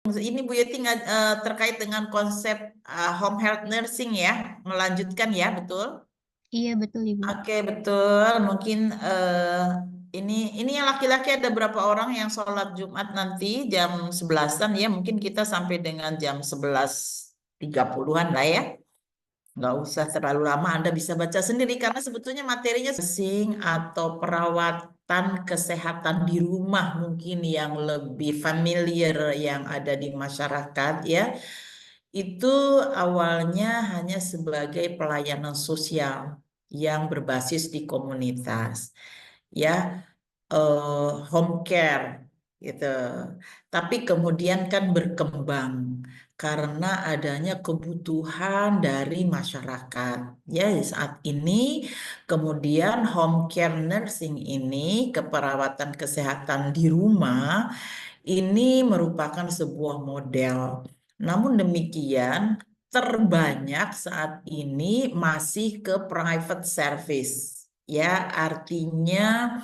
Ini Bu Yeti terkait dengan konsep home health nursing ya, melanjutkan ya, betul? Iya betul Ibu. Oke, betul. Mungkin ini yang laki-laki ada berapa orang yang sholat Jumat nanti jam 11-an ya? Mungkin kita sampai dengan jam 11.30-an lah ya. Nggak usah terlalu lama, Anda bisa baca sendiri karena sebetulnya materinya nursing atau perawatan kesehatan di rumah mungkin yang lebih familiar yang ada di masyarakat ya. Itu awalnya hanya sebagai pelayanan sosial yang berbasis di komunitas ya, home care gitu. Tapi kemudian kan berkembang karena adanya kebutuhan dari masyarakat. Ya, saat ini kemudian home care nursing ini, keperawatan kesehatan di rumah ini merupakan sebuah model. Namun demikian, terbanyak saat ini masih ke private service. Ya, artinya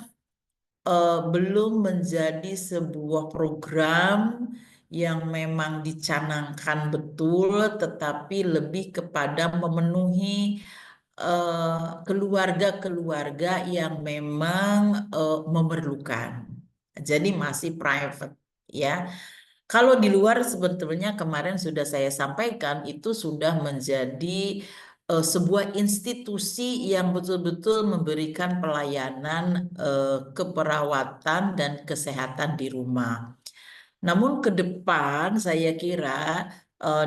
belum menjadi sebuah program yang memang dicanangkan betul, tetapi lebih kepada memenuhi keluarga-keluarga yang memang memerlukan. Jadi masih private ya. Kalau di luar sebetulnya kemarin sudah saya sampaikan itu sudah menjadi sebuah institusi yang betul-betul memberikan pelayanan keperawatan dan kesehatan di rumah. Namun ke depan saya kira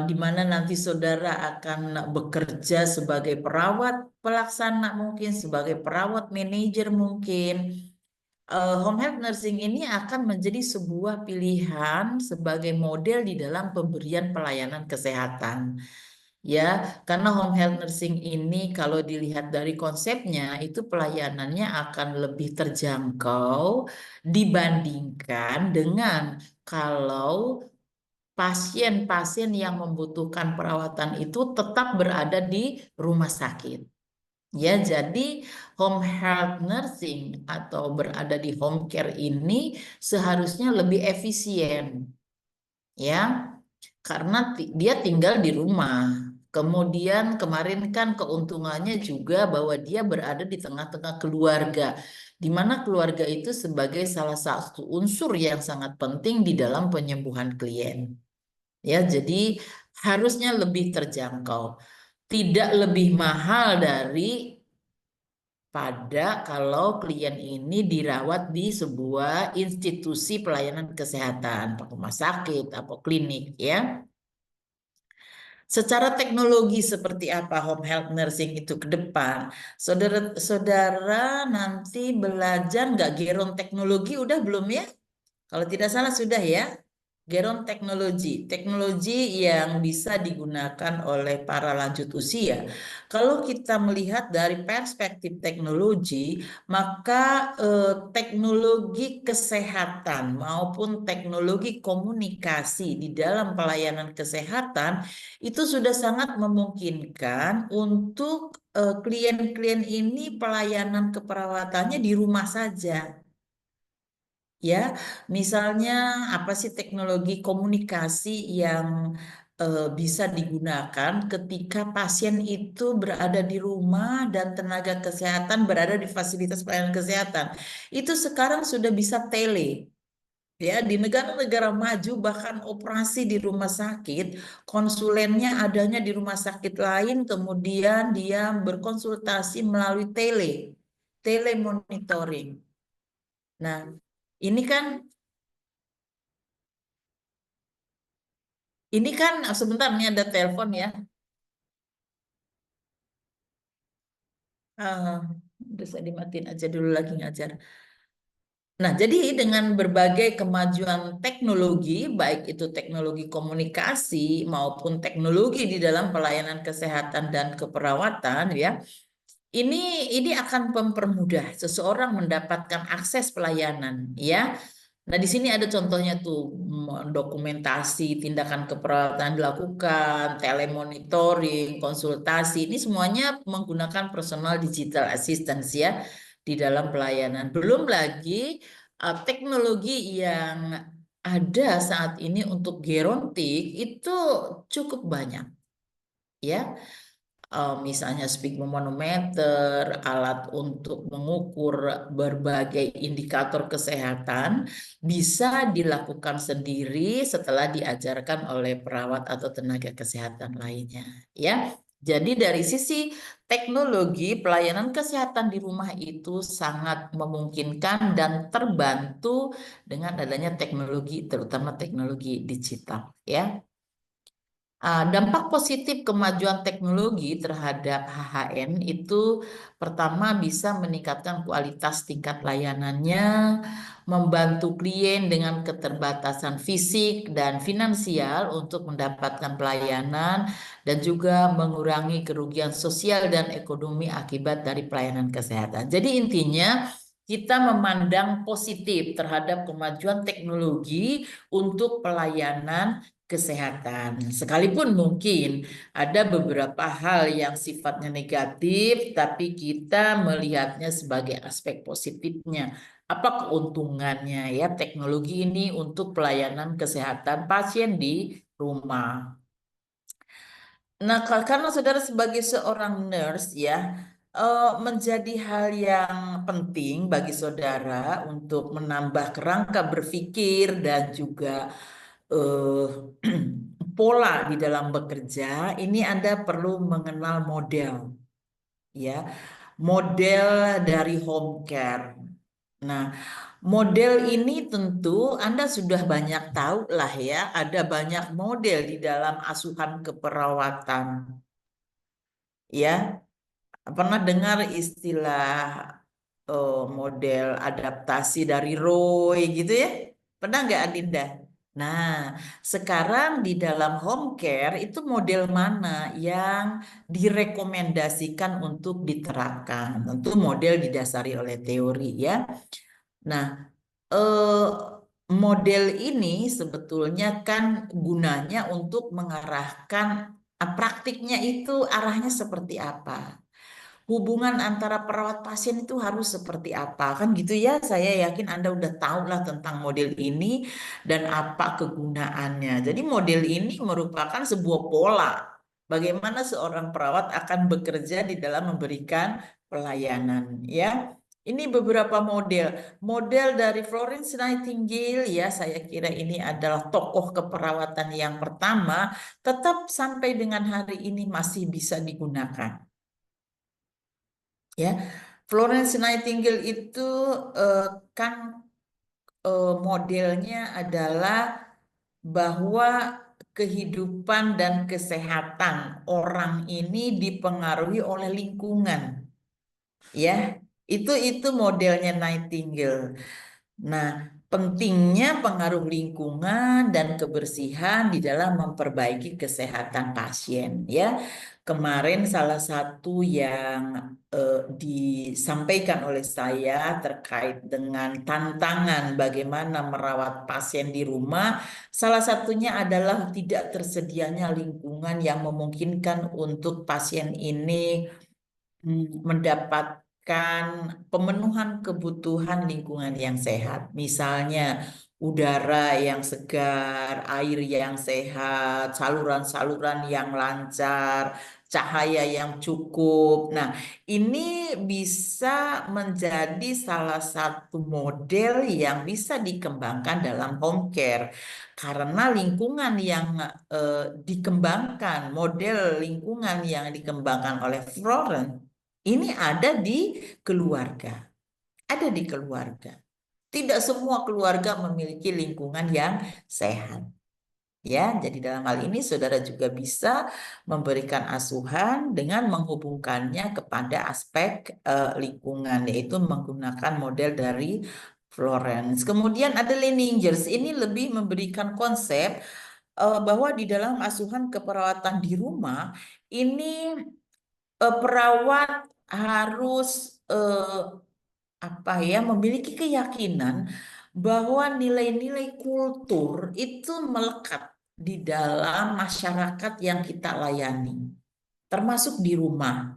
di mana nanti saudara akan bekerja sebagai perawat pelaksana mungkin, sebagai perawat manajer mungkin, home health nursing ini akan menjadi sebuah pilihan sebagai model di dalam pemberian pelayanan kesehatan. Ya, karena home health nursing ini kalau dilihat dari konsepnya itu pelayanannya akan lebih terjangkau dibandingkan dengan kalau pasien-pasien yang membutuhkan perawatan itu tetap berada di rumah sakit. Ya, jadi home health nursing atau berada di home care ini seharusnya lebih efisien, ya, karena dia tinggal di rumah. Kemudian kemarin kan keuntungannya juga bahwa dia berada di tengah-tengah keluarga, di mana keluarga itu sebagai salah satu unsur yang sangat penting di dalam penyembuhan klien. Ya, jadi harusnya lebih terjangkau, tidak lebih mahal pada kalau klien ini dirawat di sebuah institusi pelayanan kesehatan, rumah sakit atau klinik ya. Secara teknologi seperti apa home health nursing itu ke depan? Saudara-saudara nanti belajar nggak geron teknologi udah belum ya? Kalau tidak salah sudah ya. Geron teknologi, teknologi yang bisa digunakan oleh para lanjut usia. Kalau kita melihat dari perspektif teknologi, maka teknologi kesehatan maupun teknologi komunikasi di dalam pelayanan kesehatan itu sudah sangat memungkinkan untuk klien-klien ini pelayanan keperawatannya di rumah saja. Ya, misalnya apa sih teknologi komunikasi yang bisa digunakan ketika pasien itu berada di rumah dan tenaga kesehatan berada di fasilitas pelayanan kesehatan. Itu sekarang sudah bisa tele. Ya, di negara-negara maju bahkan operasi di rumah sakit, konsulennya adanya di rumah sakit lain, kemudian dia berkonsultasi melalui telemonitoring. Nah, ini kan sebentar nih ada telepon ya. Ah, bisa dimatiin aja dulu lagi ngajar. Nah, jadi dengan berbagai kemajuan teknologi, baik itu teknologi komunikasi maupun teknologi di dalam pelayanan kesehatan dan keperawatan, ya, ini akan mempermudah seseorang mendapatkan akses pelayanan, ya. Nah, di sini ada contohnya tuh dokumentasi tindakan keperawatan dilakukan, telemonitoring, konsultasi. Ini semuanya menggunakan personal digital assistance ya di dalam pelayanan. Belum lagi teknologi yang ada saat ini untuk gerontik itu cukup banyak ya. Misalnya sphygmomanometer, alat untuk mengukur berbagai indikator kesehatan bisa dilakukan sendiri setelah diajarkan oleh perawat atau tenaga kesehatan lainnya ya. Jadi dari sisi teknologi pelayanan kesehatan di rumah itu sangat memungkinkan dan terbantu dengan adanya teknologi terutama teknologi digital ya. Dampak positif kemajuan teknologi terhadap HHN itu pertama bisa meningkatkan kualitas tingkat layanannya, membantu klien dengan keterbatasan fisik dan finansial untuk mendapatkan pelayanan, dan juga mengurangi kerugian sosial dan ekonomi akibat dari pelayanan kesehatan. Jadi intinya kita memandang positif terhadap kemajuan teknologi untuk pelayanan kesehatan. Sekalipun mungkin ada beberapa hal yang sifatnya negatif, tapi kita melihatnya sebagai aspek positifnya. Apa keuntungannya ya teknologi ini untuk pelayanan kesehatan pasien di rumah? Nah, karena saudara sebagai seorang nurse ya, menjadi hal yang penting bagi saudara untuk menambah kerangka berpikir dan juga eh, pola di dalam bekerja. Ini Anda perlu mengenal model, ya, model dari home care. Nah, model ini tentu Anda sudah banyak tahu lah ya, ada banyak model di dalam asuhan keperawatan. Ya, pernah dengar istilah model adaptasi dari Roy gitu ya? Pernah nggak Adinda? Nah, sekarang di dalam home care itu model mana yang direkomendasikan untuk diterapkan? Tentu model didasari oleh teori ya. Nah, eh, model ini sebetulnya kan gunanya untuk mengarahkan praktiknya itu arahnya seperti apa. Hubungan antara perawat pasien itu harus seperti apa kan gitu ya. Saya yakin Anda udah tahu lah tentang model ini dan apa kegunaannya. Jadi model ini merupakan sebuah pola bagaimana seorang perawat akan bekerja di dalam memberikan pelayanan ya. Ini beberapa model. Model dari Florence Nightingale ya, saya kira ini adalah tokoh keperawatan yang pertama, tetap sampai dengan hari ini masih bisa digunakan. Ya, Florence Nightingale itu eh, kan modelnya adalah bahwa kehidupan dan kesehatan orang ini dipengaruhi oleh lingkungan. Ya, itu modelnya Nightingale. Nah, pentingnya pengaruh lingkungan dan kebersihan di dalam memperbaiki kesehatan pasien. Ya, kemarin salah satu yang disampaikan oleh saya terkait dengan tantangan bagaimana merawat pasien di rumah, salah satunya adalah tidak tersedianya lingkungan yang memungkinkan untuk pasien ini mendapatkan pemenuhan kebutuhan lingkungan yang sehat. Misalnya udara yang segar, air yang sehat, saluran-saluran yang lancar, cahaya yang cukup. Nah, ini bisa menjadi salah satu model yang bisa dikembangkan dalam home care. Karena lingkungan yang dikembangkan, model lingkungan yang dikembangkan oleh Florence ini ada di keluarga, ada di keluarga. Tidak semua keluarga memiliki lingkungan yang sehat. Ya, jadi dalam hal ini saudara juga bisa memberikan asuhan dengan menghubungkannya kepada aspek lingkungan, yaitu menggunakan model dari Florence. Kemudian ada Leningers, ini lebih memberikan konsep bahwa di dalam asuhan keperawatan di rumah ini perawat harus apa ya memiliki keyakinan bahwa nilai-nilai kultur itu melekat di dalam masyarakat yang kita layani, termasuk di rumah.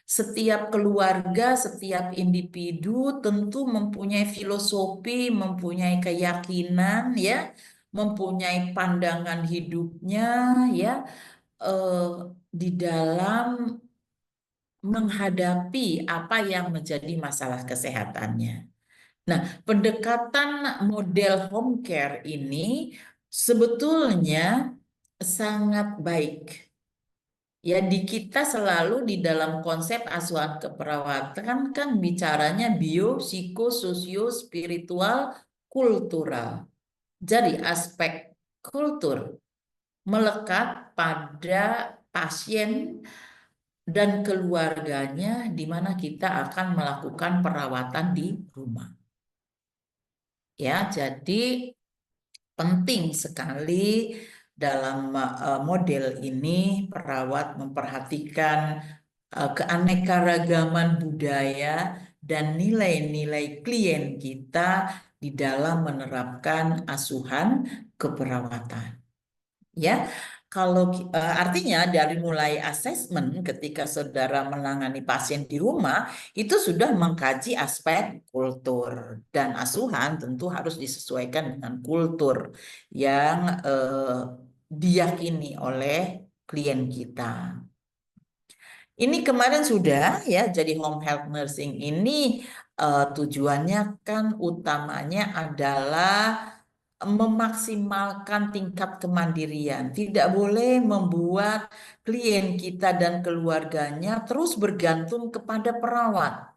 Setiap keluarga, setiap individu tentu mempunyai filosofi, mempunyai keyakinan, ya, mempunyai pandangan hidupnya, ya, eh, di dalam menghadapi apa yang menjadi masalah kesehatannya. Nah, pendekatan model home care ini sebetulnya sangat baik. Ya, di kita selalu di dalam konsep asuhan keperawatan kan bicaranya bio, psiko, sosio, spiritual, kultural. Jadi aspek kultur melekat pada pasien dan keluarganya di mana kita akan melakukan perawatan di rumah. Ya, jadi penting sekali dalam model ini perawat memperhatikan keanekaragaman budaya dan nilai-nilai klien kita di dalam menerapkan asuhan keperawatan. Ya, kalau artinya dari mulai asesmen ketika saudara menangani pasien di rumah itu sudah mengkaji aspek kultur dan asuhan tentu harus disesuaikan dengan kultur yang diyakini oleh klien kita. Ini kemarin sudah ya, jadi home health nursing ini tujuannya kan utamanya adalah memaksimalkan tingkat kemandirian. Tidak boleh membuat klien kita dan keluarganya terus bergantung kepada perawat,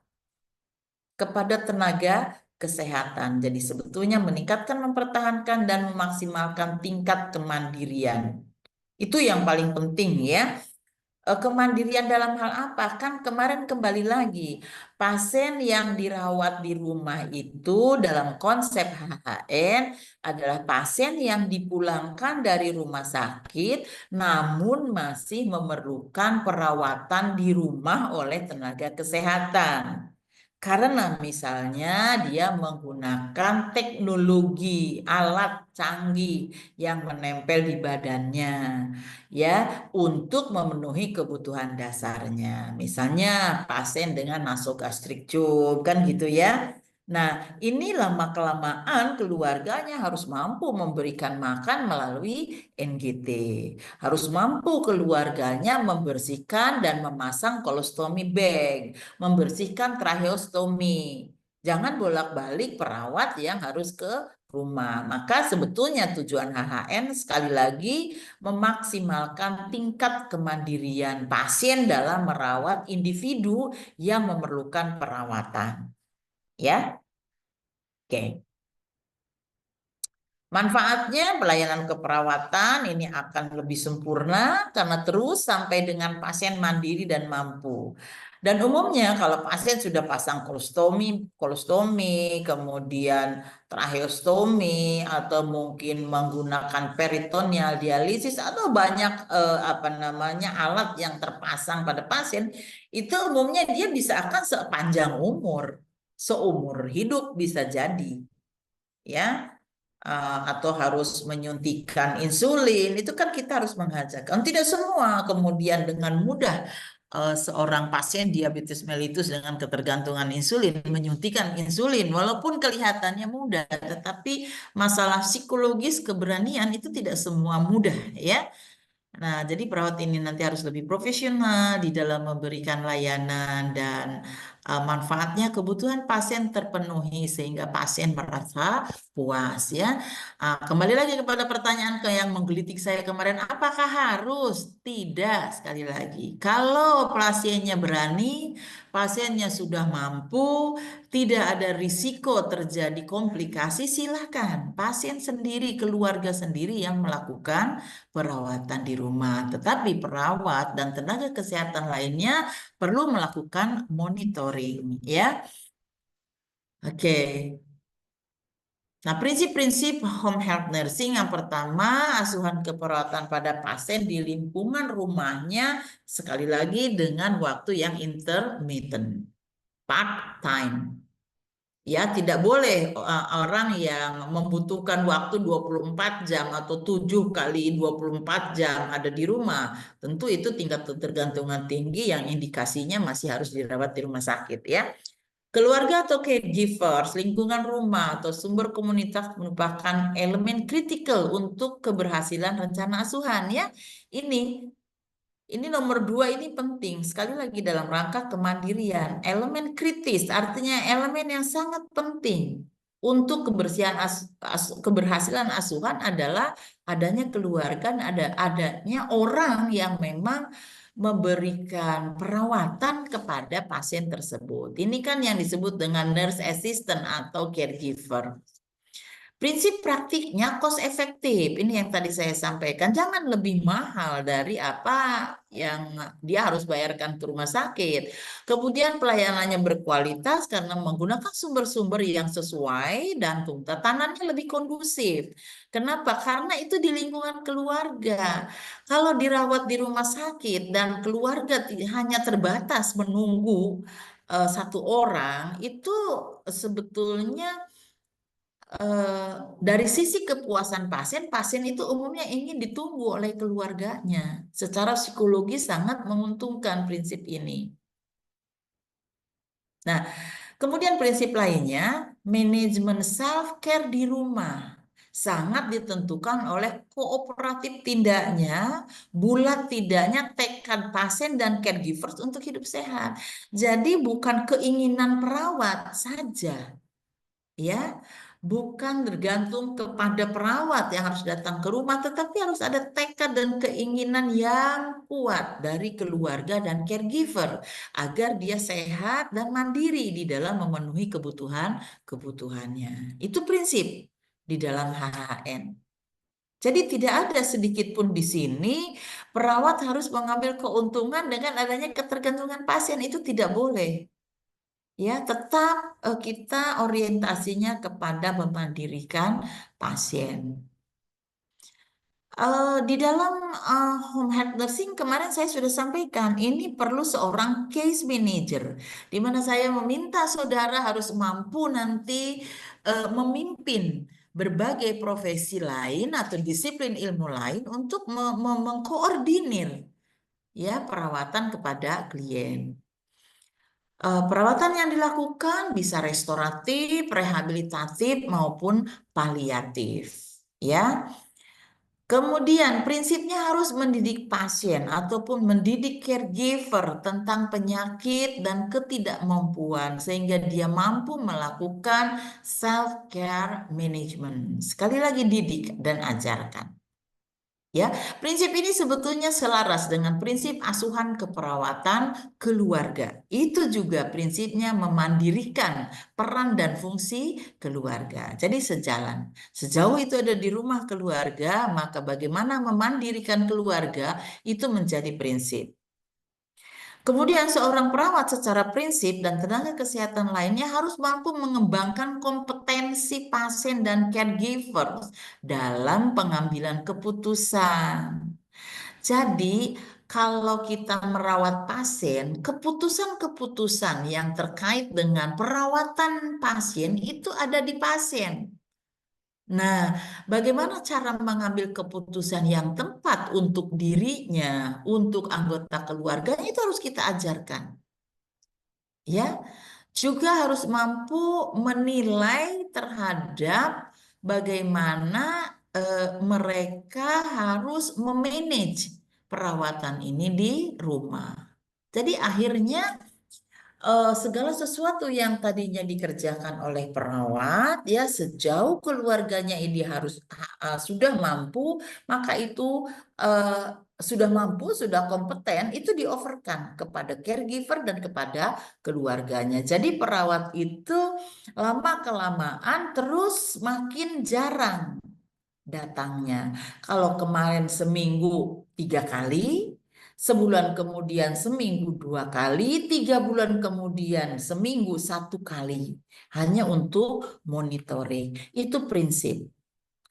kepada tenaga kesehatan. Jadi sebetulnya meningkatkan, mempertahankan, dan memaksimalkan tingkat kemandirian. Itu yang paling penting ya. Kemandirian dalam hal apa? Kan kemarin kembali lagi, pasien yang dirawat di rumah itu dalam konsep HHN adalah pasien yang dipulangkan dari rumah sakit, namun masih memerlukan perawatan di rumah oleh tenaga kesehatan. Karena misalnya dia menggunakan teknologi alat canggih yang menempel di badannya, ya, untuk memenuhi kebutuhan dasarnya. Misalnya pasien dengan nasogastrik tube kan gitu ya. Nah, ini lama-kelamaan keluarganya harus mampu memberikan makan melalui NGT. Harus mampu keluarganya membersihkan dan memasang kolostomi bag, membersihkan tracheostomi. Jangan bolak-balik perawat yang harus ke rumah. Maka sebetulnya tujuan HHN sekali lagi memaksimalkan tingkat kemandirian pasien dalam merawat individu yang memerlukan perawatan. Ya, oke. Manfaatnya pelayanan keperawatan ini akan lebih sempurna karena terus sampai dengan pasien mandiri dan mampu. Dan umumnya kalau pasien sudah pasang kolostomi, kemudian tracheostomi atau mungkin menggunakan peritoneal dialisis atau banyak apa namanya alat yang terpasang pada pasien, itu umumnya dia bisa akan sepanjang umur, seumur hidup bisa jadi, ya. Atau harus menyuntikkan insulin, itu kan kita harus mengajarkan. Tidak semua kemudian dengan mudah seorang pasien diabetes mellitus dengan ketergantungan insulin menyuntikkan insulin, walaupun kelihatannya mudah, tetapi masalah psikologis keberanian itu tidak semua mudah ya. Nah, jadi perawat ini nanti harus lebih profesional di dalam memberikan layanan dan manfaatnya kebutuhan pasien terpenuhi sehingga pasien merasa puas ya. Kembali lagi kepada pertanyaan yang menggelitik saya kemarin, apakah harus? Tidak, sekali lagi. Kalau pasiennya berani, pasiennya sudah mampu, tidak ada risiko terjadi komplikasi, silakan pasien sendiri, keluarga sendiri yang melakukan perawatan di rumah. Tetapi perawat dan tenaga kesehatan lainnya perlu melakukan monitoring, ya. Oke. Nah, prinsip-prinsip home health nursing yang pertama, asuhan keperawatan pada pasien di lingkungan rumahnya sekali lagi dengan waktu yang intermittent, part time. Ya, tidak boleh orang yang membutuhkan waktu 24 jam atau 7 kali 24 jam ada di rumah. Tentu itu tingkat ketergantungan tinggi yang indikasinya masih harus dirawat di rumah sakit ya. Keluarga atau caregivers, lingkungan rumah atau sumber komunitas merupakan elemen kritikal untuk keberhasilan rencana asuhan ya. Ini nomor dua ini penting sekali lagi dalam rangka kemandirian. Elemen kritis artinya elemen yang sangat penting untuk keberhasilan asuhan adalah adanya keluarga, adanya orang yang memang memberikan perawatan kepada pasien tersebut. Ini kan yang disebut dengan nurse assistant atau caregiver. Prinsip praktiknya cost efektif. Ini yang tadi saya sampaikan. Jangan lebih mahal dari apa yang dia harus bayarkan ke rumah sakit. Kemudian pelayanannya berkualitas karena menggunakan sumber-sumber yang sesuai dan tatanannya lebih kondusif. Kenapa? Karena itu di lingkungan keluarga. Kalau dirawat di rumah sakit dan keluarga hanya terbatas menunggu satu orang, itu sebetulnya dari sisi kepuasan pasien, pasien itu umumnya ingin ditunggu oleh keluarganya. Secara psikologis sangat menguntungkan prinsip ini. Nah, kemudian prinsip lainnya, manajemen self-care di rumah. Sangat ditentukan oleh kooperatif tidaknya, bulat tidaknya tekad pasien dan caregivers untuk hidup sehat. Jadi bukan keinginan perawat saja, ya, bukan tergantung kepada perawat yang harus datang ke rumah, tetapi harus ada tekad dan keinginan yang kuat dari keluarga dan caregiver agar dia sehat dan mandiri di dalam memenuhi kebutuhannya. Itu prinsip di dalam HHN. Jadi tidak ada sedikit pun di sini perawat harus mengambil keuntungan dengan adanya ketergantungan pasien, itu tidak boleh. Ya, tetap kita orientasinya kepada memandirikan pasien. Di dalam home health nursing kemarin saya sudah sampaikan ini perlu seorang case manager, di mana saya meminta saudara harus mampu nanti memimpin berbagai profesi lain atau disiplin ilmu lain untuk mengkoordinir ya perawatan kepada klien. Perawatan yang dilakukan bisa restoratif, rehabilitatif maupun paliatif. Ya. Kemudian prinsipnya harus mendidik pasien ataupun mendidik caregiver tentang penyakit dan ketidakmampuan sehingga dia mampu melakukan self care management. Sekali lagi didik dan ajarkan. Ya, prinsip ini sebetulnya selaras dengan prinsip asuhan keperawatan keluarga. Itu juga prinsipnya memandirikan peran dan fungsi keluarga. Jadi sejalan. Sejauh itu ada di rumah keluarga, maka bagaimana memandirikan keluarga itu menjadi prinsip. Kemudian seorang perawat secara prinsip dan tenaga kesehatan lainnya harus mampu mengembangkan kompetensi pasien dan caregiver dalam pengambilan keputusan. Jadi, kalau kita merawat pasien, keputusan-keputusan yang terkait dengan perawatan pasien itu ada di pasien. Nah, bagaimana cara mengambil keputusan yang tepat untuk dirinya, untuk anggota keluarganya itu harus kita ajarkan. Ya, juga harus mampu menilai terhadap bagaimana mereka harus memanage perawatan ini di rumah. Jadi akhirnya segala sesuatu yang tadinya dikerjakan oleh perawat ya sejauh keluarganya ini harus sudah mampu, maka itu sudah mampu, sudah kompeten, itu dioverkan kepada caregiver dan kepada keluarganya. Jadi perawat itu lama kelamaan terus makin jarang datangnya. Kalau kemarin seminggu 3 kali, sebulan kemudian seminggu 2 kali, 3 bulan kemudian seminggu 1 kali, hanya untuk monitoring. Itu prinsip.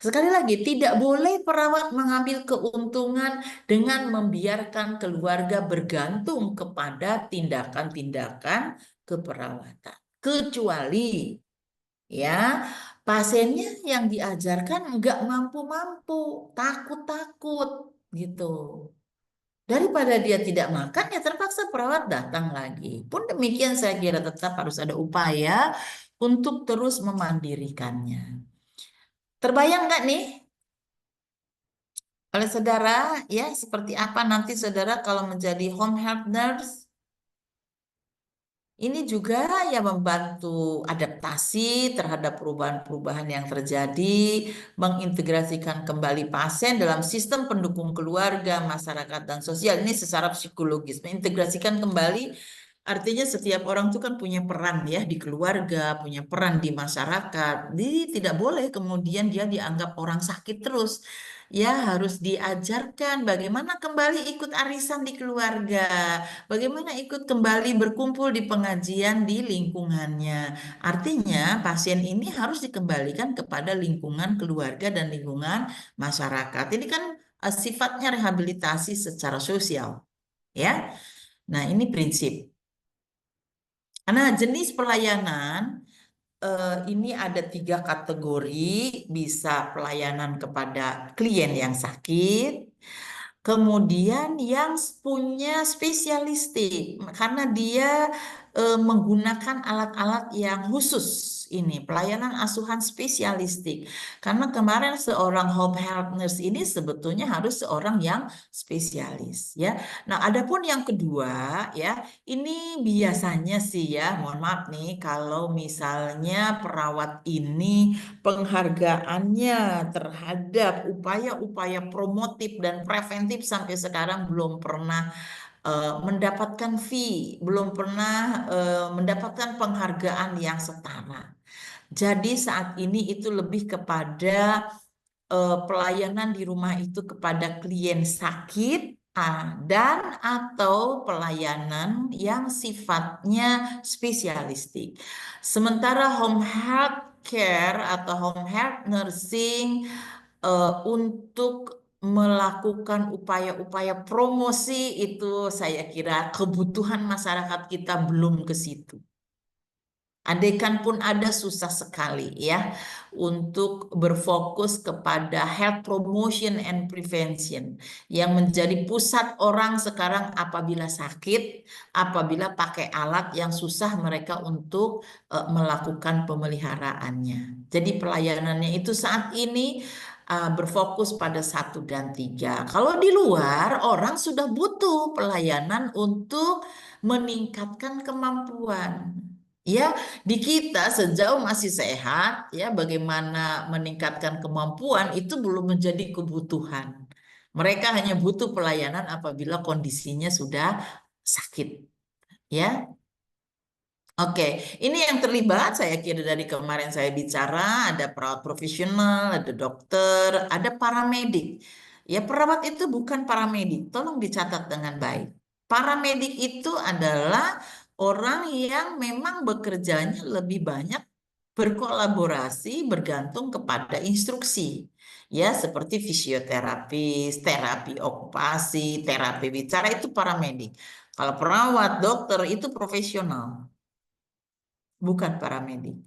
Sekali lagi, tidak boleh perawat mengambil keuntungan dengan membiarkan keluarga bergantung kepada tindakan-tindakan keperawatan. Kecuali Ya, pasiennya yang diajarkan nggak mampu-mampu, takut-takut gitu. Daripada dia tidak makan, ya terpaksa perawat datang lagi. Pun demikian saya kira tetap harus ada upaya untuk terus memandirikannya. Terbayang nggak nih oleh saudara, ya seperti apa nanti saudara kalau menjadi home health nurse? Ini juga ya membantu adaptasi terhadap perubahan-perubahan yang terjadi, mengintegrasikan kembali pasien dalam sistem pendukung keluarga, masyarakat, dan sosial. Ini secara psikologis, mengintegrasikan kembali artinya setiap orang itu kan punya peran ya di keluarga, punya peran di masyarakat. Jadi tidak boleh kemudian dia dianggap orang sakit terus. Ya harus diajarkan bagaimana kembali ikut arisan di keluarga. Bagaimana ikut kembali berkumpul di pengajian di lingkungannya. Artinya, pasien ini harus dikembalikan kepada lingkungan keluarga dan lingkungan masyarakat. Ini kan sifatnya rehabilitasi secara sosial, ya. Nah, ini prinsip. Nah, jenis pelayanan ini ada 3 kategori, bisa pelayanan kepada klien yang sakit, kemudian yang punya spesialistik, karena dia menggunakan alat-alat yang khusus ini, pelayanan asuhan spesialistik. Karena kemarin seorang home health nurse ini sebetulnya harus seorang yang spesialis, ya. Nah, adapun yang kedua, ya, ini biasanya sih ya, mohon maaf nih, kalau misalnya perawat ini penghargaannya terhadap upaya-upaya promotif dan preventif sampai sekarang belum pernah mendapatkan fee, belum pernah mendapatkan penghargaan yang setara. Jadi saat ini itu lebih kepada pelayanan di rumah itu kepada klien sakit dan atau pelayanan yang sifatnya spesialistik. Sementara home health care atau home health nursing untuk melakukan upaya-upaya promosi itu saya kira kebutuhan masyarakat kita belum ke situ. Andaikan pun ada susah sekali ya untuk berfokus kepada health promotion and prevention yang menjadi pusat orang sekarang apabila sakit, apabila pakai alat yang susah mereka untuk melakukan pemeliharaannya. Jadi pelayanannya itu saat ini berfokus pada 1 dan 3. Kalau di luar orang sudah butuh pelayanan untuk meningkatkan kemampuan. Ya, di kita sejauh masih sehat, ya, bagaimana meningkatkan kemampuan itu belum menjadi kebutuhan. Mereka hanya butuh pelayanan apabila kondisinya sudah sakit, ya. Oke, ini yang terlibat saya kira dari kemarin saya bicara, ada perawat profesional, ada dokter, ada paramedik. Ya, perawat itu bukan paramedik, tolong dicatat dengan baik. Paramedik itu adalah orang yang memang bekerjanya lebih banyak berkolaborasi bergantung kepada instruksi. Ya, seperti fisioterapis, terapi okupasi, terapi bicara itu paramedik. Kalau perawat, dokter itu profesional, bukan paramedik.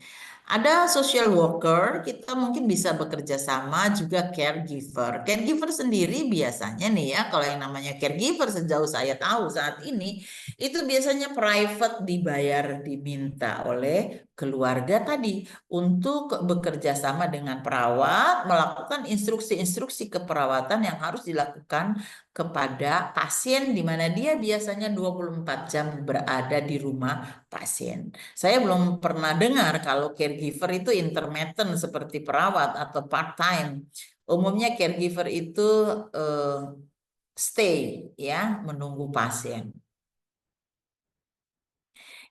Ada social worker, kita mungkin bisa bekerja sama juga caregiver. Caregiver sendiri biasanya nih ya, kalau yang namanya caregiver sejauh saya tahu saat ini, itu biasanya private dibayar, diminta oleh keluarga tadi untuk bekerja sama dengan perawat, melakukan instruksi-instruksi keperawatan yang harus dilakukan kepada pasien di mana dia biasanya 24 jam berada di rumah pasien. Saya belum pernah dengar kalau caregiver itu intermittent seperti perawat atau part-time. Umumnya caregiver itu eh, stay ya, menunggu pasien.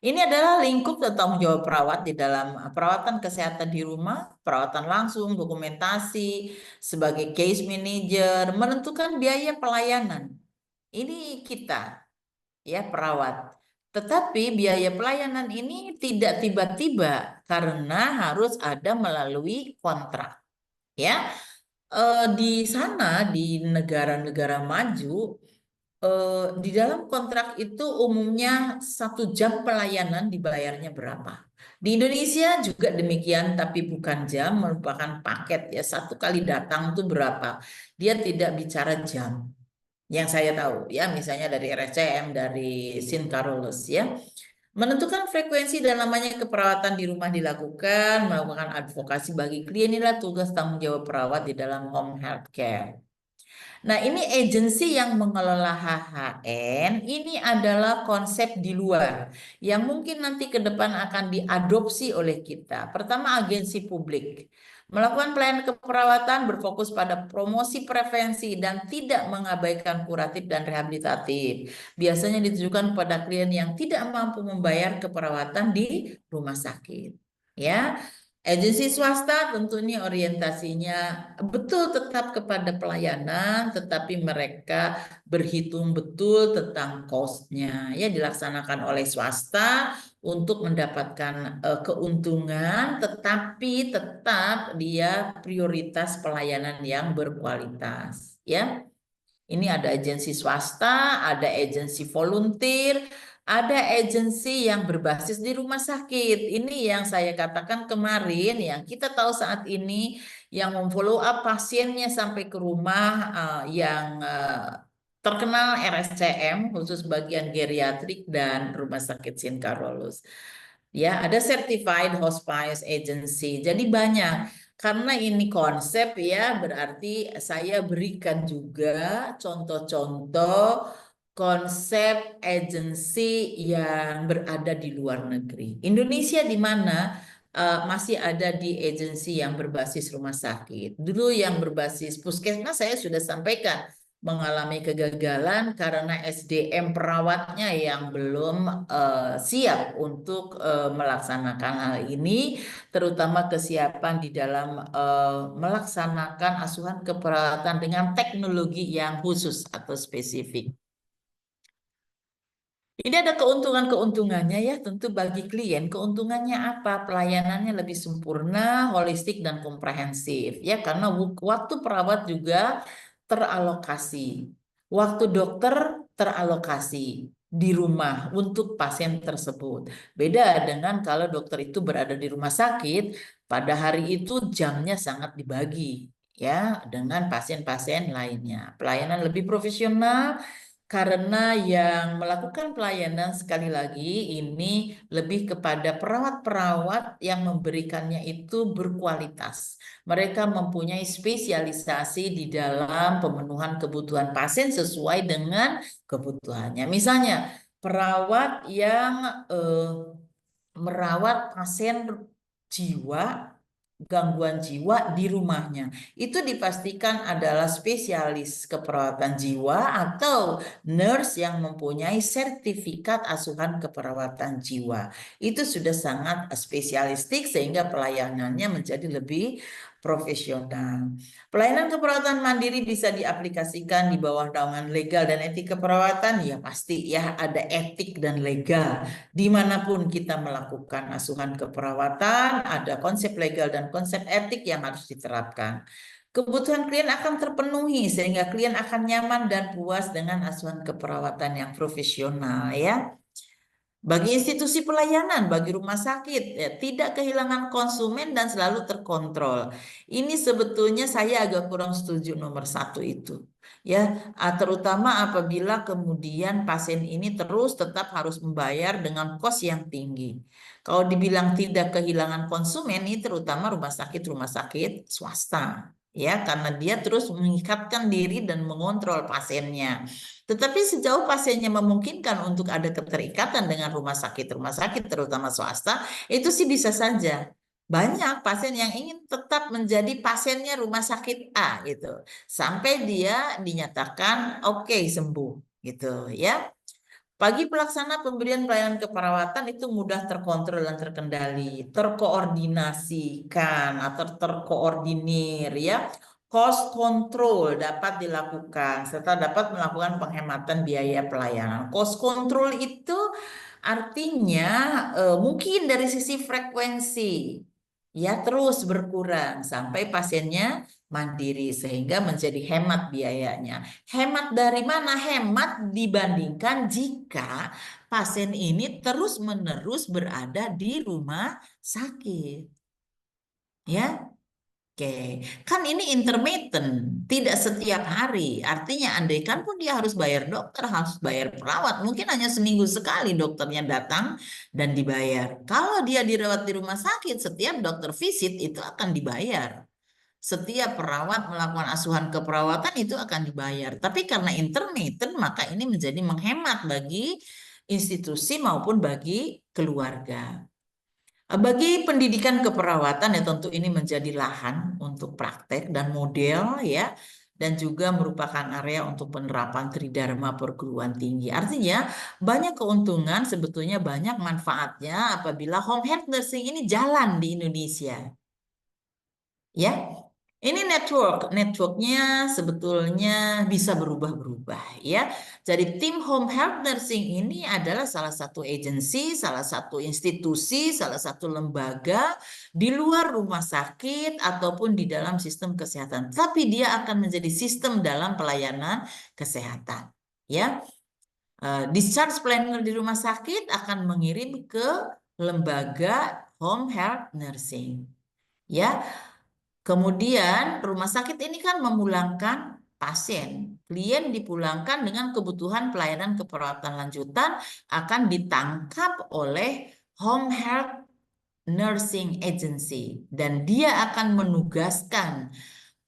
Ini adalah lingkup dan tanggung jawab perawat di dalam perawatan kesehatan di rumah, perawatan langsung, dokumentasi, sebagai case manager, menentukan biaya pelayanan. Ini kita ya perawat. Tetapi biaya pelayanan ini tidak tiba-tiba karena harus ada melalui kontrak. Ya, di sana di negara-negara maju di dalam kontrak itu umumnya 1 jam pelayanan dibayarnya berapa. Di Indonesia juga demikian, tapi bukan jam, merupakan paket ya. Satu kali datang tuh berapa? Dia tidak bicara jam. Yang saya tahu ya, misalnya dari RSCM, dari Sincarolus ya. Menentukan frekuensi dan lamanya keperawatan di rumah dilakukan, melakukan advokasi bagi klien inilah tugas tanggung jawab perawat di dalam home health care. Nah, ini agensi yang mengelola HHN, ini adalah konsep di luar yang mungkin nanti ke depan akan diadopsi oleh kita. Pertama, agensi publik. Melakukan pelayanan keperawatan berfokus pada promosi prevensi dan tidak mengabaikan kuratif dan rehabilitatif. Biasanya ditujukan pada klien yang tidak mampu membayar keperawatan di rumah sakit. Ya, agensi swasta tentu ini orientasinya betul tetap kepada pelayanan, tetapi mereka berhitung betul tentang cost-nya. Ya, dilaksanakan oleh swasta untuk mendapatkan keuntungan, tetapi tetap dia prioritas pelayanan yang berkualitas. Ya. Ini ada agensi swasta, ada agensi volunteer, ada agensi yang berbasis di rumah sakit. Ini yang saya katakan kemarin, yang kita tahu saat ini yang memfollow up pasiennya sampai ke rumah yang terkenal RSCM, khusus bagian geriatrik dan Rumah Sakit Sincarolus. Ya, ada Certified Hospice Agency. Jadi banyak. Karena ini konsep ya, berarti saya berikan juga contoh-contoh konsep agensi yang berada di luar negeri. Indonesia di mana masih ada di agensi yang berbasis rumah sakit. Dulu yang berbasis puskesmas saya sudah sampaikan mengalami kegagalan karena SDM perawatnya yang belum siap untuk melaksanakan hal ini, terutama kesiapan di dalam melaksanakan asuhan keperawatan dengan teknologi yang khusus atau spesifik. Ini ada keuntungan-keuntungannya ya, tentu bagi klien. Keuntungannya apa? Pelayanannya lebih sempurna, holistik, dan komprehensif. Ya, karena waktu perawat juga teralokasi. Waktu dokter teralokasi di rumah untuk pasien tersebut. Beda dengan kalau dokter itu berada di rumah sakit, pada hari itu jamnya sangat dibagi ya dengan pasien-pasien lainnya. Pelayanan lebih profesional, karena yang melakukan pelayanan sekali lagi ini lebih kepada perawat-perawat yang memberikannya itu berkualitas. Mereka mempunyai spesialisasi di dalam pemenuhan kebutuhan pasien sesuai dengan kebutuhannya. Misalnya, perawat yang merawat pasien jiwa, gangguan jiwa di rumahnya. Itu dipastikan adalah spesialis keperawatan jiwa atau nurse yang mempunyai sertifikat asuhan keperawatan jiwa. Itu sudah sangat spesialistik sehingga pelayanannya menjadi lebih profesional. Pelayanan keperawatan mandiri bisa diaplikasikan di bawah naungan legal dan etik keperawatan. Ya pasti ya ada etik dan legal. Dimanapun kita melakukan asuhan keperawatan, ada konsep legal dan konsep etik yang harus diterapkan. Kebutuhan klien akan terpenuhi sehingga klien akan nyaman dan puas dengan asuhan keperawatan yang profesional ya. Bagi institusi pelayanan, bagi rumah sakit, ya, tidak kehilangan konsumen dan selalu terkontrol. Ini sebetulnya saya agak kurang setuju nomor satu itu. Ya, terutama apabila kemudian pasien ini terus tetap harus membayar dengan kos yang tinggi. Kalau dibilang tidak kehilangan konsumen, ini terutama rumah sakit swasta. Ya, karena dia terus mengikatkan diri dan mengontrol pasiennya. Tetapi sejauh pasiennya memungkinkan untuk ada keterikatan dengan rumah sakit terutama swasta, itu sih bisa saja. Banyak pasien yang ingin tetap menjadi pasiennya rumah sakit A gitu, sampai dia dinyatakan oke sembuh gitu ya. Bagi pelaksana pemberian pelayanan keperawatan itu mudah terkontrol dan terkendali, terkoordinasikan atau terkoordinir ya. Cost control dapat dilakukan serta dapat melakukan penghematan biaya pelayanan. Cost control itu artinya mungkin dari sisi frekuensi ya terus berkurang sampai pasiennya mandiri sehingga menjadi hemat biayanya. Hemat dari mana? Hemat dibandingkan jika pasien ini terus-menerus berada di rumah sakit. Ya, oke, kan ini intermittent, tidak setiap hari. Artinya andaikan pun dia harus bayar dokter, harus bayar perawat, mungkin hanya seminggu sekali dokternya datang dan dibayar. Kalau dia dirawat di rumah sakit, setiap dokter visit itu akan dibayar. Setiap perawat melakukan asuhan keperawatan itu akan dibayar. Tapi karena intermittent, maka ini menjadi menghemat bagi institusi maupun bagi keluarga. Bagi pendidikan keperawatan ya tentu ini menjadi lahan untuk praktek dan model ya, dan juga merupakan area untuk penerapan Tridharma perguruan tinggi. Artinya banyak keuntungan, sebetulnya banyak manfaatnya apabila home health nursing ini jalan di Indonesia. Ya, ini networknya sebetulnya bisa berubah-berubah ya. Jadi tim home health nursing ini adalah salah satu agensi, salah satu institusi, salah satu lembaga di luar rumah sakit ataupun di dalam sistem kesehatan. Tapi dia akan menjadi sistem dalam pelayanan kesehatan. Ya, discharge planner di rumah sakit akan mengirim ke lembaga home health nursing. Ya, kemudian rumah sakit ini kan memulangkan pasien. Klien dipulangkan dengan kebutuhan pelayanan keperawatan lanjutan akan ditangkap oleh home health nursing agency dan dia akan menugaskan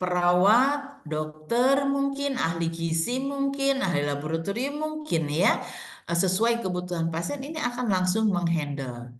perawat, dokter mungkin, ahli gizi mungkin, ahli laboratorium mungkin ya, sesuai kebutuhan pasien ini akan langsung menghandle.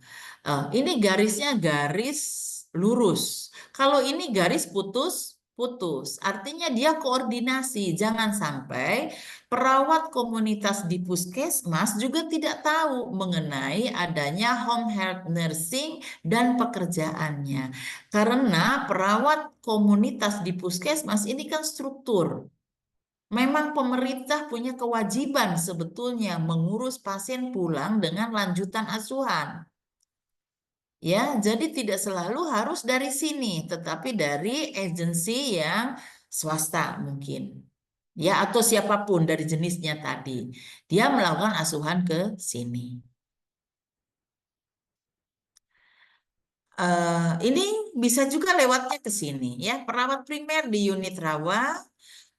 Ini garisnya garis lurus. Kalau ini garis putus, putus. Artinya dia koordinasi. Jangan sampai perawat komunitas di puskesmas juga tidak tahu mengenai adanya home health nursing dan pekerjaannya. Karena perawat komunitas di puskesmas ini kan struktur. Memang pemerintah punya kewajiban sebetulnya mengurus pasien pulang dengan lanjutan asuhan. Ya, jadi tidak selalu harus dari sini, tetapi dari agensi yang swasta mungkin. Ya, atau siapapun dari jenisnya tadi. Dia melakukan asuhan ke sini. Ini bisa juga lewatnya ke sini ya. Perawat primer di unit rawat,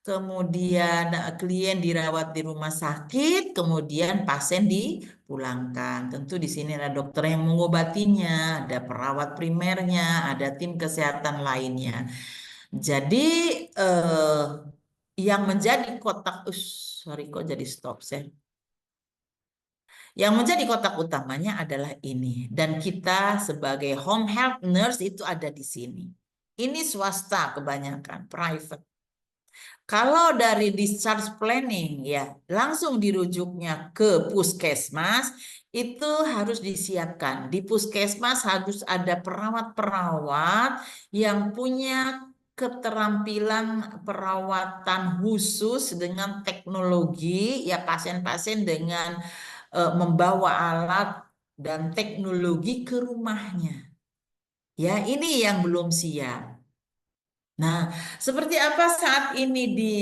kemudian klien dirawat di rumah sakit, kemudian pasien dipulangkan. Tentu di sini ada dokter yang mengobatinya, ada perawat primernya, ada tim kesehatan lainnya. Jadi eh, yang menjadi kotak, sorry kok jadi stop saya. Yang menjadi kotak utamanya adalah ini. Dan kita sebagai home health nurse itu ada di sini. Ini swasta kebanyakan, private. Kalau dari discharge planning ya langsung dirujuknya ke puskesmas itu harus disiapkan. Di puskesmas harus ada perawat-perawat yang punya keterampilan perawatan khusus dengan teknologi ya pasien-pasien dengan membawa alat dan teknologi ke rumahnya. Ya, ini yang belum siap. Nah, seperti apa saat ini di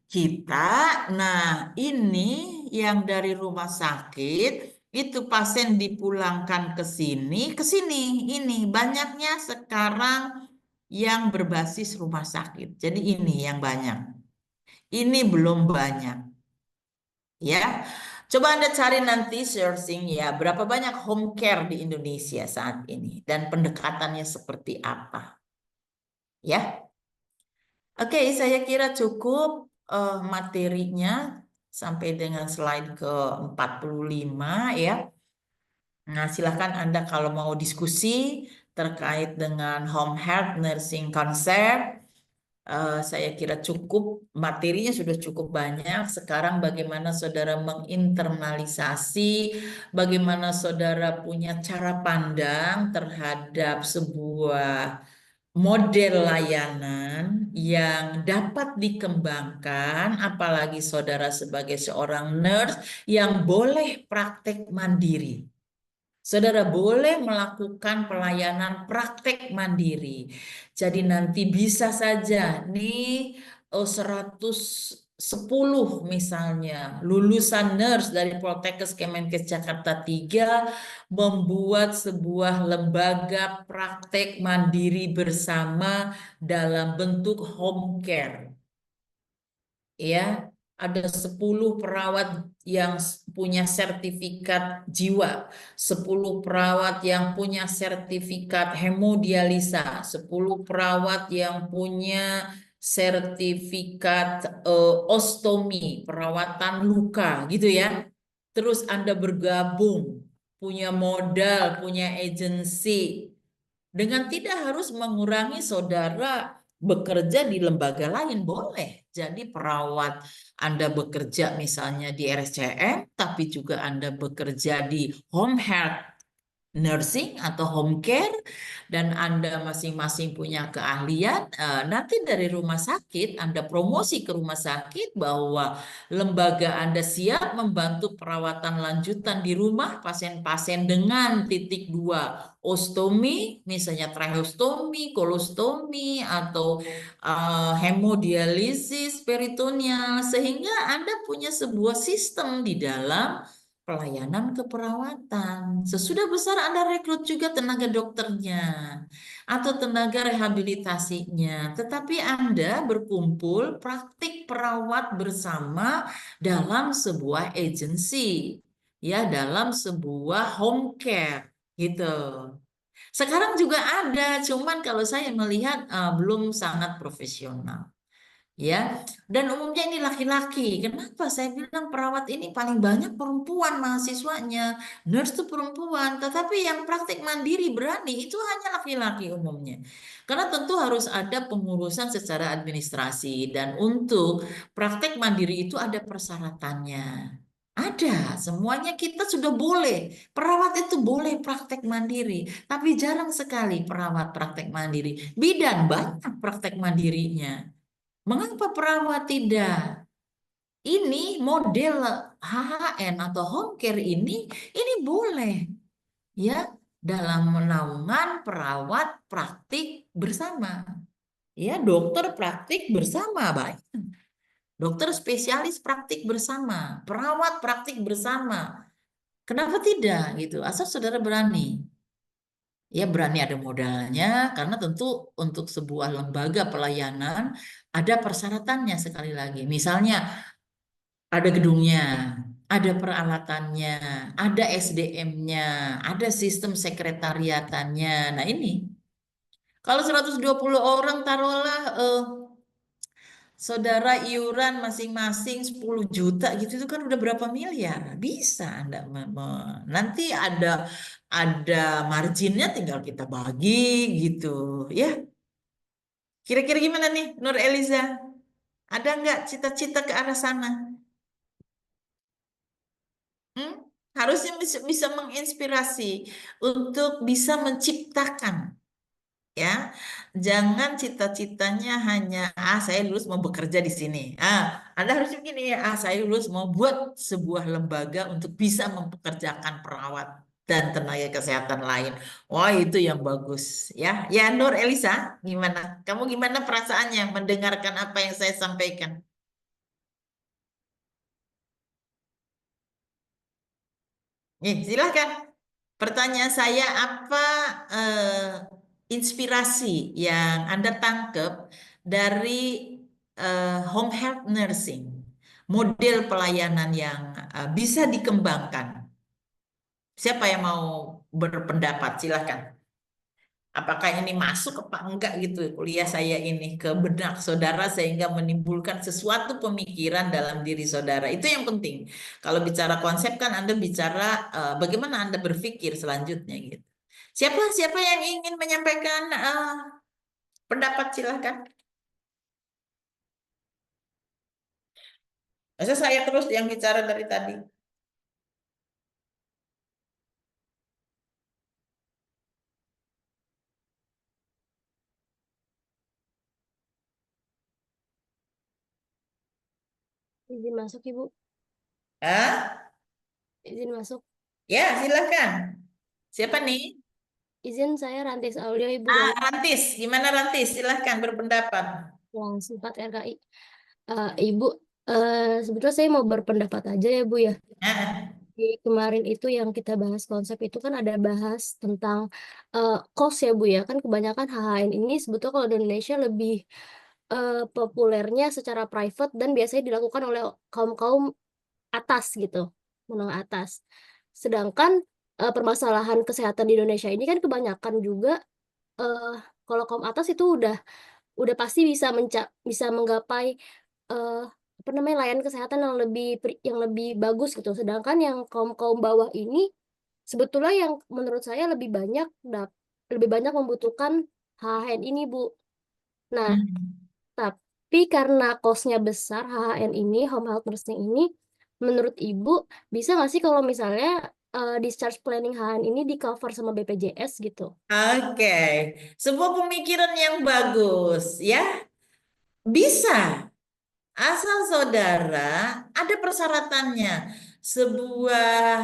kita? Nah, ini yang dari rumah sakit itu pasien dipulangkan ke sini. Ini banyaknya sekarang yang berbasis rumah sakit. Jadi ini yang banyak. Ini belum banyak. Ya, coba Anda cari nanti searching ya, berapa banyak home care di Indonesia saat ini dan pendekatannya seperti apa. Ya. Oke, saya kira cukup materinya sampai dengan slide ke 45 ya. Nah, silakan Anda kalau mau diskusi terkait dengan home health nursing concept, saya kira cukup, materinya sudah cukup banyak. Sekarang bagaimana saudara menginternalisasi, bagaimana saudara punya cara pandang terhadap sebuah model layanan yang dapat dikembangkan, apalagi saudara sebagai seorang nurse yang boleh praktek mandiri. Saudara boleh melakukan pelayanan praktek mandiri. Jadi nanti bisa saja nih 110 misalnya lulusan nurse dari Poltekkes Kemenkes Jakarta 3 membuat sebuah lembaga praktek mandiri bersama dalam bentuk home care. Ya, ada 10 perawat yang punya sertifikat jiwa, 10 perawat yang punya sertifikat hemodialisa, 10 perawat yang punya sertifikat ostomi, perawatan luka gitu ya. Terus Anda bergabung, punya modal, punya agensi, dengan tidak harus mengurangi saudara bekerja di lembaga lain, boleh. Jadi perawat Anda bekerja misalnya di RSCM, tapi juga Anda bekerja di home health nursing atau home care dan Anda masing-masing punya keahlian, nanti dari rumah sakit Anda promosi ke rumah sakit bahwa lembaga Anda siap membantu perawatan lanjutan di rumah pasien-pasien dengan titik dua ostomi, misalnya tracheostomi, kolostomi atau hemodialisis peritoneal, sehingga Anda punya sebuah sistem di dalam pelayanan keperawatan. Sesudah besar Anda rekrut juga tenaga dokternya atau tenaga rehabilitasinya. Tetapi Anda berkumpul praktik perawat bersama dalam sebuah agensi, ya, dalam sebuah home care gitu. Sekarang juga ada, cuman kalau saya melihat belum sangat profesional. Ya, dan umumnya ini laki-laki. Kenapa saya bilang perawat ini paling banyak perempuan mahasiswanya, nurse itu perempuan, tetapi yang praktik mandiri berani itu hanya laki-laki umumnya. Karena tentu harus ada pengurusan secara administrasi dan untuk praktek mandiri itu ada persyaratannya. Ada, semuanya kita sudah boleh. Perawat itu boleh praktek mandiri, tapi jarang sekali perawat praktek mandiri. Bidan banyak praktek mandirinya. Mengapa perawat tidak? Ini model HHN atau home care ini boleh ya dalam naungan perawat praktik bersama. Ya, dokter praktik bersama, baik. Dokter spesialis praktik bersama, perawat praktik bersama. Kenapa tidak gitu? Asal saudara berani. Ya berani ada modalnya karena tentu untuk sebuah lembaga pelayanan ada persyaratannya sekali lagi. Misalnya ada gedungnya, ada peralatannya, ada SDM-nya, ada sistem sekretariatannya. Nah ini, kalau 120 orang taruhlah saudara iuran masing-masing 10 juta gitu itu kan udah berapa miliar. Bisa Anda nanti ada marginnya tinggal kita bagi gitu ya. Kira-kira gimana nih Nur Eliza? Ada nggak cita-cita ke arah sana? Hmm? Harusnya bisa menginspirasi untuk bisa menciptakan, ya. Jangan cita-citanya hanya saya lulus mau bekerja di sini. Anda harus begini ya, saya lulus mau buat sebuah lembaga untuk bisa mempekerjakan perawat dan tenaga kesehatan lain. Wah, itu yang bagus, ya. Ya, Nur Elisa, gimana? Kamu gimana perasaannya mendengarkan apa yang saya sampaikan? Nih, silahkan. Pertanyaan saya, apa inspirasi yang Anda tangkap dari home health nursing, model pelayanan yang bisa dikembangkan? Siapa yang mau berpendapat? Silahkan. Apakah ini masuk apa enggak gitu kuliah saya ini ke benak saudara sehingga menimbulkan sesuatu pemikiran dalam diri saudara. Itu yang penting. Kalau bicara konsep kan Anda bicara bagaimana Anda berpikir selanjutnya gitu. Siapa yang ingin menyampaikan pendapat silahkan. Masa saya terus yang bicara dari tadi. Izin masuk, Ibu. Hah? Izin masuk. Ya, silahkan. Siapa nih? Izin saya Rantis Aulia, Ibu Rantis, gimana Rantis? Silahkan berpendapat. langsung 4 RKI. Ibu, sebetulnya saya mau berpendapat aja ya Bu ya. Nah, Di kemarin itu yang kita bahas konsep itu kan ada bahas tentang cost ya Bu ya. Kan kebanyakan HHN ini sebetulnya kalau di Indonesia lebih populernya secara private dan biasanya dilakukan oleh kaum-kaum atas gitu, menengah atas. Sedangkan permasalahan kesehatan di Indonesia ini kan kebanyakan juga eh, kalau kaum atas itu udah pasti bisa menggapai eh, apa namanya layanan kesehatan yang lebih bagus gitu. Sedangkan yang kaum kaum bawah ini sebetulnya yang menurut saya lebih banyak membutuhkan HHN ini Bu. Nah, hmm. tapi karena kosnya besar HHN ini, home health nursing ini, menurut Ibu bisa nggak sih kalau misalnya discharge planning HHN ini di cover sama BPJS gitu? Oke, sebuah pemikiran yang bagus, ya. Bisa. Asal saudara ada persyaratannya. Sebuah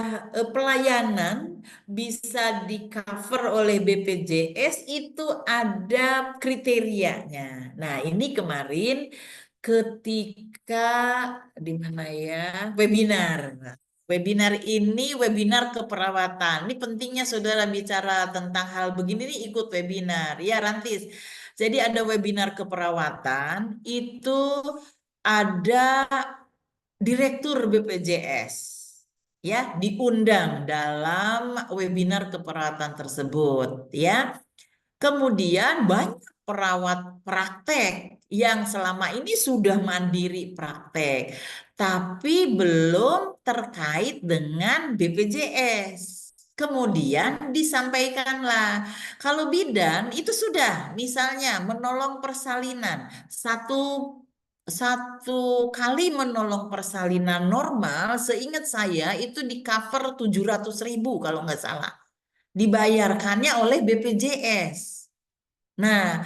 pelayanan bisa di-cover oleh BPJS itu ada kriterianya. Nah, ini kemarin ketika di mana ya? Webinar. Nah, webinar ini webinar keperawatan. Ini pentingnya saudara bicara tentang hal begini nih ikut webinar. Ya, Rantis. Jadi ada webinar keperawatan itu ada Direktur BPJS ya diundang dalam webinar keperawatan tersebut ya. Kemudian banyak perawat praktek yang selama ini sudah mandiri praktek, tapi belum terkait dengan BPJS. Kemudian disampaikanlah, kalau bidan itu sudah, misalnya menolong persalinan, satu satu kali menolong persalinan normal, seingat saya itu di cover 700.000 kalau nggak salah dibayarkannya oleh BPJS. Nah,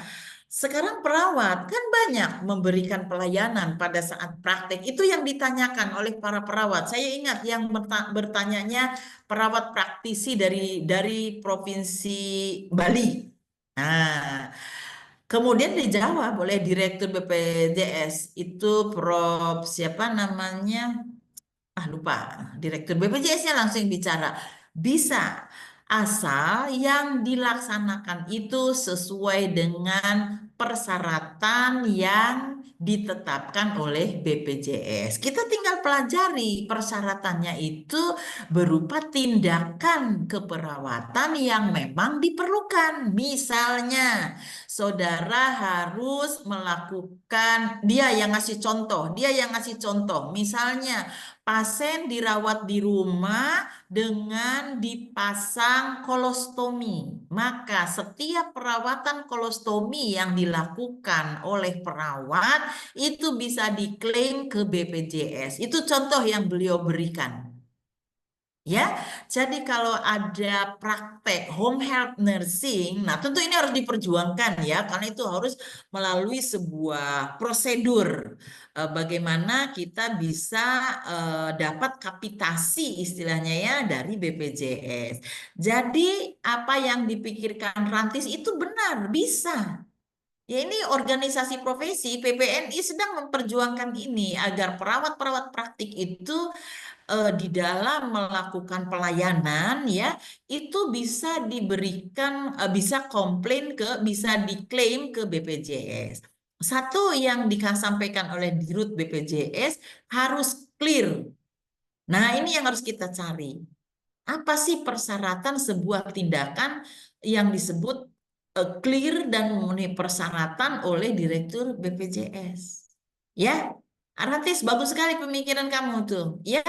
sekarang perawat kan banyak memberikan pelayanan pada saat praktek. Itu yang ditanyakan oleh para perawat. Saya ingat yang bertanyanya perawat praktisi dari Provinsi Bali. Nah, kemudian dijawab oleh Direktur BPJS itu Prof siapa namanya? Lupa. Direktur BPJS-nya langsung bicara. Bisa, asal yang dilaksanakan itu sesuai dengan persyaratan yang ditetapkan oleh BPJS. Kita tinggal pelajari persyaratannya itu berupa tindakan keperawatan yang memang diperlukan. Misalnya, saudara harus melakukan, dia yang ngasih contoh. Misalnya, pasien dirawat di rumah dengan dipasang kolostomi. Maka setiap perawatan kolostomi yang dilakukan oleh perawat itu bisa diklaim ke BPJS. Itu contoh yang beliau berikan. Ya, jadi kalau ada praktek home health nursing, nah tentu ini harus diperjuangkan ya, karena itu harus melalui sebuah prosedur bagaimana kita bisa dapat kapitasi istilahnya ya dari BPJS. Jadi apa yang dipikirkan Rantis itu benar, bisa. Ya ini organisasi profesi PPNI sedang memperjuangkan ini agar perawat-perawat praktik itu di dalam melakukan pelayanan ya itu bisa diberikan bisa komplain bisa diklaim ke BPJS. Satu yang disampaikan oleh Dirut BPJS harus clear. Nah, ini yang harus kita cari. Apa sih persyaratan sebuah tindakan yang disebut clear dan memenuhi persyaratan oleh Direktur BPJS? Ya, Aratis, bagus sekali pemikiran kamu tuh. Ya,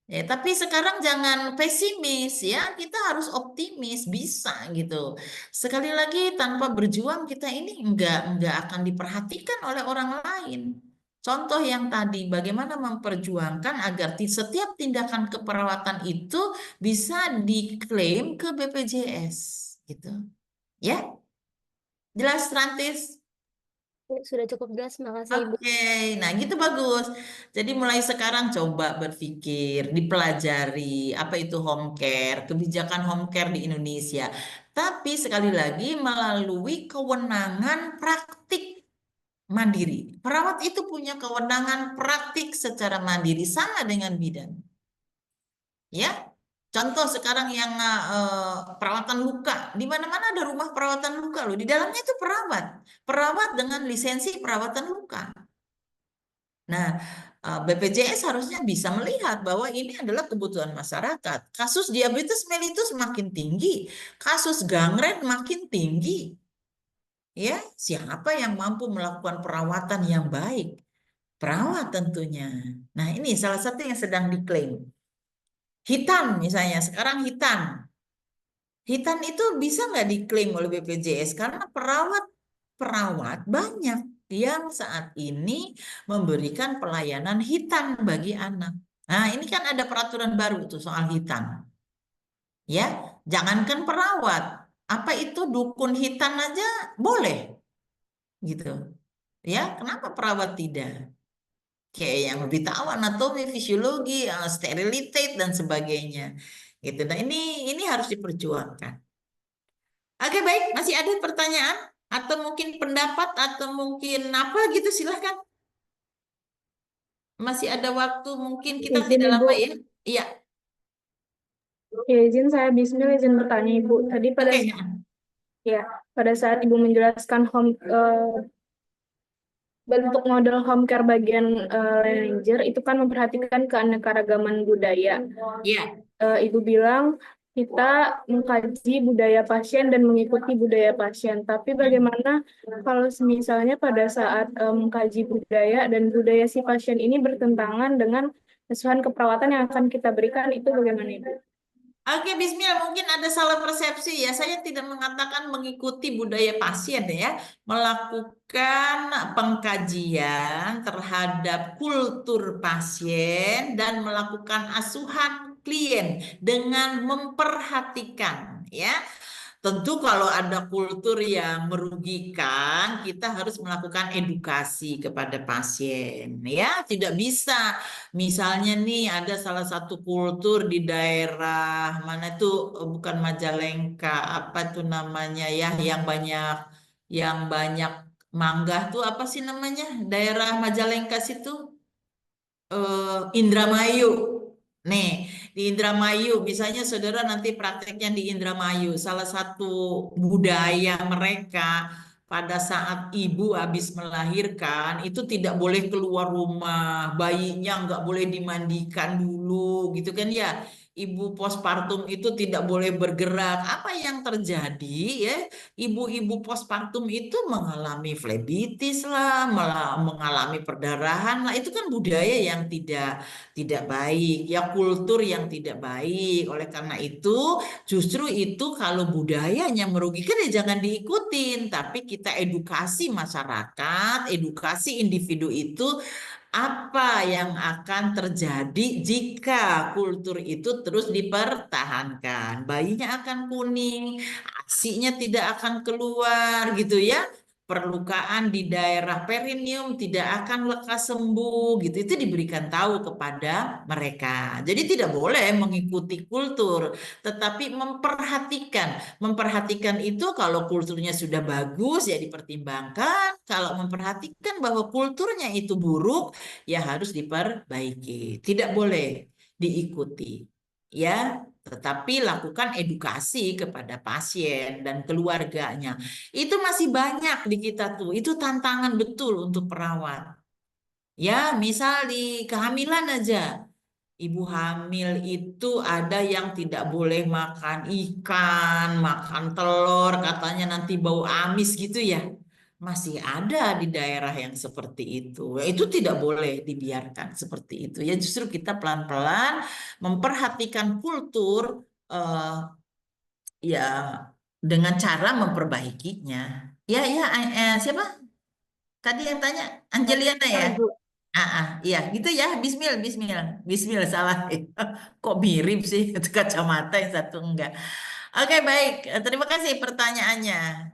ya, tapi sekarang jangan pesimis ya, kita harus optimis, bisa gitu. Sekali lagi tanpa berjuang kita ini enggak akan diperhatikan oleh orang lain. Contoh yang tadi, bagaimana memperjuangkan agar setiap tindakan keperawatan itu bisa diklaim ke BPJS gitu. Ya, jelas Rantis? Sudah cukup jelas, makasih Ibu. Oke, nah gitu bagus. Jadi mulai sekarang coba berpikir, dipelajari apa itu home care, kebijakan home care di Indonesia. Tapi sekali lagi melalui kewenangan praktik mandiri. Perawat itu punya kewenangan praktik secara mandiri sama dengan bidan. Ya, contoh sekarang yang perawatan luka, di mana-mana ada rumah perawatan luka loh. Di dalamnya itu perawat, perawat dengan lisensi perawatan luka. Nah, BPJS harusnya bisa melihat bahwa ini adalah kebutuhan masyarakat. Kasus diabetes mellitus makin tinggi, kasus gangren makin tinggi. Ya, siapa yang mampu melakukan perawatan yang baik? Perawat tentunya. Nah, ini salah satu yang sedang diklaim. Hitan misalnya, sekarang hitan. Hitan itu bisa nggak diklaim oleh BPJS karena perawat banyak yang saat ini memberikan pelayanan hitan bagi anak. Nah, ini kan ada peraturan baru tuh soal hitan. Ya, jangankan perawat, apa itu dukun hitan aja boleh gitu. Ya, kenapa perawat tidak? Kayak yang lebih tahu anatomi, fisiologi, sterilitate dan sebagainya. Gitu. Nah, ini harus diperjuangkan. Oke, baik. Masih ada pertanyaan? Atau mungkin pendapat? Atau mungkin apa gitu? Silahkan. Masih ada waktu. Mungkin kita Izin tidak Ibu, lama ya. Iya. ya izin saya Bismil izin bertanya Ibu. Tadi Oke. ya pada saat Ibu menjelaskan bentuk model home care bagian manajer itu kan memperhatikan keanekaragaman budaya. Iya. Ibu bilang kita mengkaji budaya pasien dan mengikuti budaya pasien. Tapi bagaimana kalau misalnya pada saat mengkaji budaya dan budaya si pasien ini bertentangan dengan asuhan keperawatan yang akan kita berikan, itu bagaimana Ibu? Oke, Bismillah, mungkin ada salah persepsi ya. Saya tidak mengatakan mengikuti budaya pasien ya, melakukan pengkajian terhadap kultur pasien dan melakukan asuhan klien dengan memperhatikan ya. Tentu kalau ada kultur yang merugikan, kita harus melakukan edukasi kepada pasien. Ya, tidak bisa. Misalnya nih ada salah satu kultur di daerah mana itu bukan Majalengka, apa tuh namanya ya yang banyak mangga tuh apa sih namanya? Daerah Majalengka situ Indramayu. Nih, di Indramayu, misalnya saudara nanti prakteknya di Indramayu, salah satu budaya mereka pada saat ibu habis melahirkan itu tidak boleh keluar rumah, bayinya nggak boleh dimandikan dulu, gitu kan ya. Ibu postpartum itu tidak boleh bergerak. Apa yang terjadi ya? Ibu-ibu postpartum itu mengalami flebitis lah, mengalami perdarahan lah. Itu kan budaya yang tidak baik, ya kultur yang tidak baik. Oleh karena itu, justru itu kalau budayanya merugikan ya jangan diikutin, tapi kita edukasi masyarakat, edukasi individu itu apa yang akan terjadi jika kultur itu terus dipertahankan? Bayinya akan kuning, ASINY-nya tidak akan keluar gitu ya. Perlukaan di daerah perineum tidak akan lekas sembuh gitu. Itu diberikan tahu kepada mereka. Jadi tidak boleh mengikuti kultur, tetapi memperhatikan. Memperhatikan itu kalau kulturnya sudah bagus ya dipertimbangkan. Kalau memperhatikan bahwa kulturnya itu buruk ya harus diperbaiki. Tidak boleh diikuti. Ya, tetapi lakukan edukasi kepada pasien dan keluarganya. Itu masih banyak di kita tuh. Itu tantangan betul untuk perawat. Ya, misal di kehamilan aja. Ibu hamil itu ada yang tidak boleh makan ikan, makan telur, katanya nanti bau amis gitu ya. Masih ada di daerah yang seperti itu. Ya, itu tidak boleh dibiarkan seperti itu. Ya justru kita pelan-pelan memperhatikan kultur eh, ya dengan cara memperbaikinya. Ya, ya, siapa? Tadi yang tanya Anjeliana ya? Sorry, Ibu. Iya, gitu ya. Bismil, Bismil, Bismil salah. Kok mirip sih? Itu kacamata yang satu enggak. Oke, baik. Terima kasih pertanyaannya.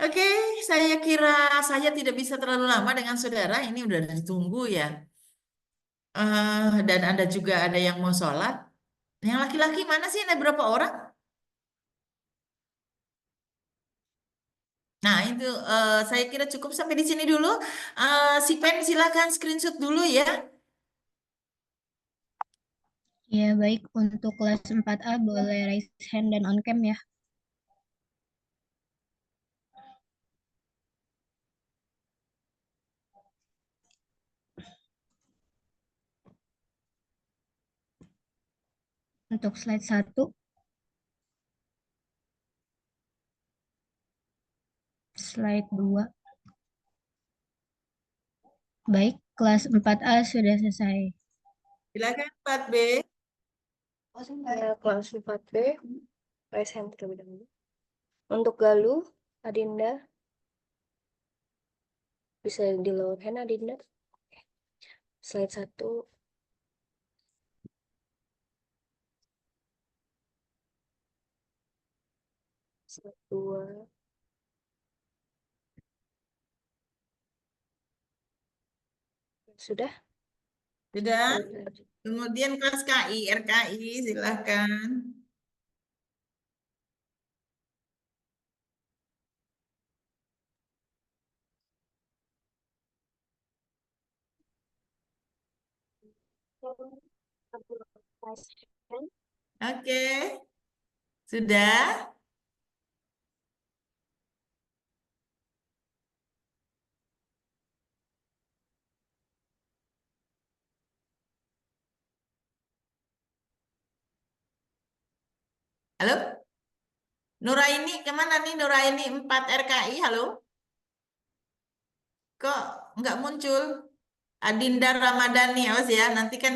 Oke, saya kira saya tidak bisa terlalu lama dengan saudara. Ini udah ditunggu ya. Dan ada juga ada yang mau sholat. Yang laki-laki mana sih? Ada berapa orang? Nah, itu saya kira cukup sampai di sini dulu. Si Pen silakan screenshot dulu ya. Ya, baik. Untuk kelas 4A boleh raise hand dan on cam ya. Untuk slide 1, slide 2. Baik, kelas 4A sudah selesai. Silakan 4B. Ya, kelas 4B, raise hand terlebih dahulu. Untuk Galuh, Adinda, bisa di lower hand Adinda. Slide 1. Slide 2. Sudah? Sudah. Kemudian kelas KI, RKI, silakan. Oke. Sudah. Halo? Nuraini, kemana nih Nuraini 4 RKI? Halo? Kok nggak muncul? Adinda Ramadhani, awas ya, nanti kan